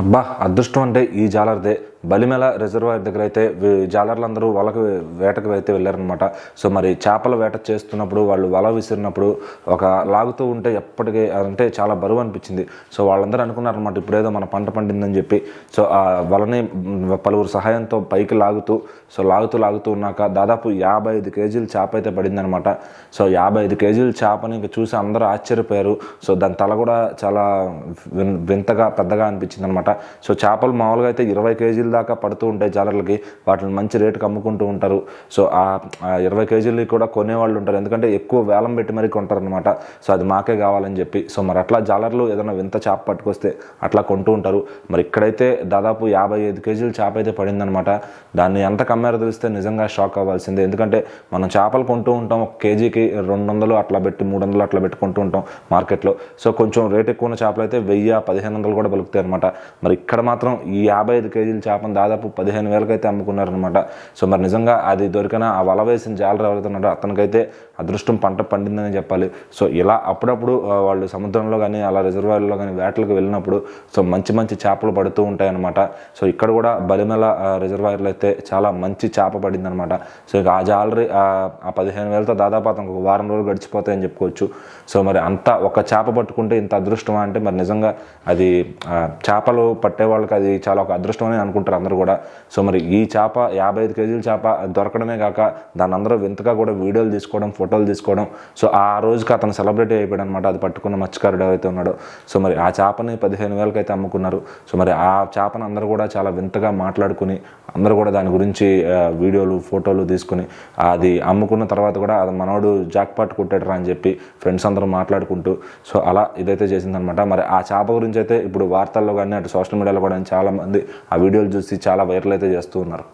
అబ్బా! అదృష్టం అంటే ఈ జాలర్దే. బలిమెల రిజర్వాయర్ దగ్గరైతే జాలర్లందరూ వేటకు అయితే వెళ్ళారనమాట. సో మరి చేపల వేట చేస్తున్నప్పుడు వాళ్ళు వల విసిరినప్పుడు లాగుతూ ఉంటే ఎప్పటికీ అంటే చాలా బరువు అనిపించింది. సో వాళ్ళందరూ అనుకున్నారనమాట ఇప్పుడేదో మన పంట పండిందని చెప్పి. సో ఆ వలని పలువురు సహాయంతో పైకి లాగుతూ ఉన్నాక దాదాపు 55 కేజీల చేప అయితే పడిందనమాట. సో 55 కేజీల చేపని చూసి అందరూ ఆశ్చర్యపోయారు. సో దాని తల కూడా చాలా వింతగా పెద్దగా అనిపించింది అనమాట. సో చేపలు మామూలుగా అయితే 20 కేజీల దాకా పడుతూ ఉంటాయి జాలర్లకి. వాటిని మంచి రేటుకి అమ్ముకుంటూ ఉంటారు. సో ఆ 20 కేజీలకి కూడా కొనేవాళ్ళు ఉంటారు, ఎందుకంటే ఎక్కువ వేలం పెట్టి మరీ కొంటారు అనమాట. సో అది మాకే కావాలని చెప్పి. సో మరి అట్లా జాలర్లు ఏదైనా వింత చేప పట్టుకొస్తే అట్లా కొంటూ ఉంటారు. మరి ఇక్కడైతే దాదాపు 55 కేజీల చేప అయితే పడిందనమాట. దాన్ని ఎంత కమ్మారో తెలిస్తే నిజంగా షాక్ అవ్వాల్సిందే. ఎందుకంటే మనం చేపలు కొంటూ ఉంటాం, ఒక కేజీకి 200 అట్లా పెట్టి 300 అట్లా పెట్టి కొంటూ ఉంటాం మార్కెట్లో. సో కొంచెం రేట్ ఎక్కువ ఉన్న చేపలు అయితే 1000-1500 కూడా పలుకుతాయి అనమాట. మరి ఇక్కడ మాత్రం ఈ 55 కేజీల చేపను దాదాపు 15,000కి అయితే అమ్ముకున్నారనమాట. సో మరి నిజంగా అది దొరికిన ఆ వల వేసిన జాలర్ ఎవరుతున్నాడో అతనికైతే అదృష్టం పంట పండిందని చెప్పాలి. సో ఇలా అప్పుడప్పుడు వాళ్ళు సముద్రంలో కానీ అలా రిజర్వాయర్లో కానీ వేటలకు వెళ్ళినప్పుడు సో మంచి మంచి చేపలు పడుతూ ఉంటాయన్నమాట. సో ఇక్కడ కూడా బలిమెల రిజర్వాయర్లో అయితే చాలా మంచి చేప పడింది అనమాట. సో ఇక ఆ జాలరీ ఆ 15,000తో దాదాపు అతనికి ఒక వారం రోజులు గడిచిపోతాయని చెప్పుకోవచ్చు. సో మరి అంతా ఒక చేప పట్టుకుంటే ఇంత అదృష్టమా అంటే మరి నిజంగా అది చేపలు పట్టే వాళ్ళకి అది చాలా ఒక అదృష్టం అని అనుకుంటారు అందరూ కూడా. సో మరి ఈ చేప 55 కేజీల చేప దొరకడమే కాక దాని అందరూ వింతగా కూడా వీడియోలు తీసుకోవడం, ఫోటోలు తీసుకోవడం. సో ఆ రోజుకి అతను సెలబ్రిటీ అయిపోయాడు అనమాట, అది పట్టుకున్న మత్స్యకారుడు ఎవరైతే ఉన్నాడో. సో మరి ఆ చేపని 15,000కి అయితే అమ్ముకున్నారు. సో మరి ఆ చేపను అందరూ కూడా చాలా వింతగా మాట్లాడుకుని అందరూ కూడా దాని గురించి వీడియోలు, ఫోటోలు తీసుకుని అది అమ్ముకున్న తర్వాత కూడా అది మనోడు జాక్పాట్ కొట్టాడురా అని చెప్పి ఫ్రెండ్స్ అందరూ మాట్లాడుకుంటూ సో అలా ఇదైతే చేసిందనమాట. మరి ఆ చేప గురించి అయితే ఇప్పుడు వార్తల్లో కానీ అటు సోషల్ మీడియాలో కూడా చాలా మంది ఆ వీడియోలు చూసి చాలా వైరల్ అయితే చేస్తూ ఉన్నారు.